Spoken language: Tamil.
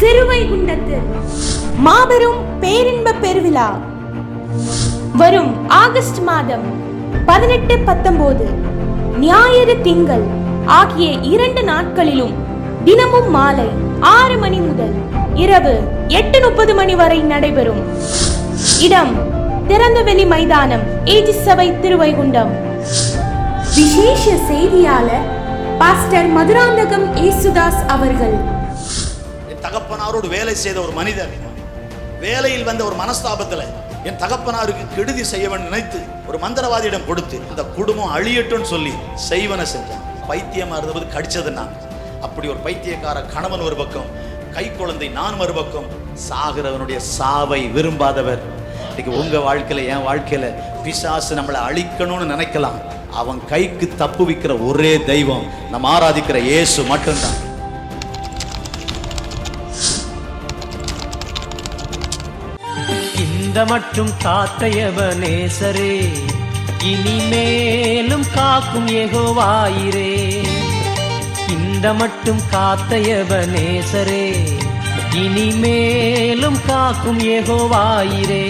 சிறுவைகுண்டத்தில் மாபெரும் பேரின்ப பெருவிழா வரும் ஆகஸ்ட் மாதம் 18, 19 ஞாயிறு திங்கள் ஆகிய 2 நாட்களிலும் தினமும் மாலை 6 மணி முதல் இரவு 8:30 மணி வரை நடைபெறும். இடம் திறந்தவெளி மைதானம், ஏஜிஸ் சபை, திருவைகுண்டம். விசேஷ செய்தியாளர் பாஸ்டர் மதுராந்தகம் ஏசுதாஸ் அவர்கள். என் தகப்பனாரோடு வேலை செய்த ஒரு மனிதர் வேலையில் வந்த ஒரு மனஸ்தாபத்தில் என் தகப்பனாருக்கு கெடுதி செய்யவன் நினைத்து ஒரு மந்திரவாதியிடம் கொடுத்து அந்த குடும்பம் அழியட்டும் சொல்லி செய்வன செஞ்சான். பைத்தியமா இருந்தபோது கடிச்சது நான். அப்படி ஒரு பைத்தியக்கார கணவன் ஒரு பக்கம், கை குழந்தை நான் மறுபக்கம். சாகிறவனுடைய சாவை விரும்பாதவர். இன்னைக்கு உங்க வாழ்க்கையில, என் வாழ்க்கையில பிசாசு நம்மளை அழிக்கணும்னு நினைக்கலாம். அவன் கைக்கு தப்பு வைக்கிற ஒரே தெய்வம் நம்ம ஆராதிக்கிற இயேசு மட்டும்தான். இந்த மட்டும் காத்தையவனேசரே, இனிமேலும் காக்கும் யெகோவாயிரே. இந்த மட்டும் காத்தையவனேசரே, இனிமேலும் காக்கும் யெகோவாயிரே.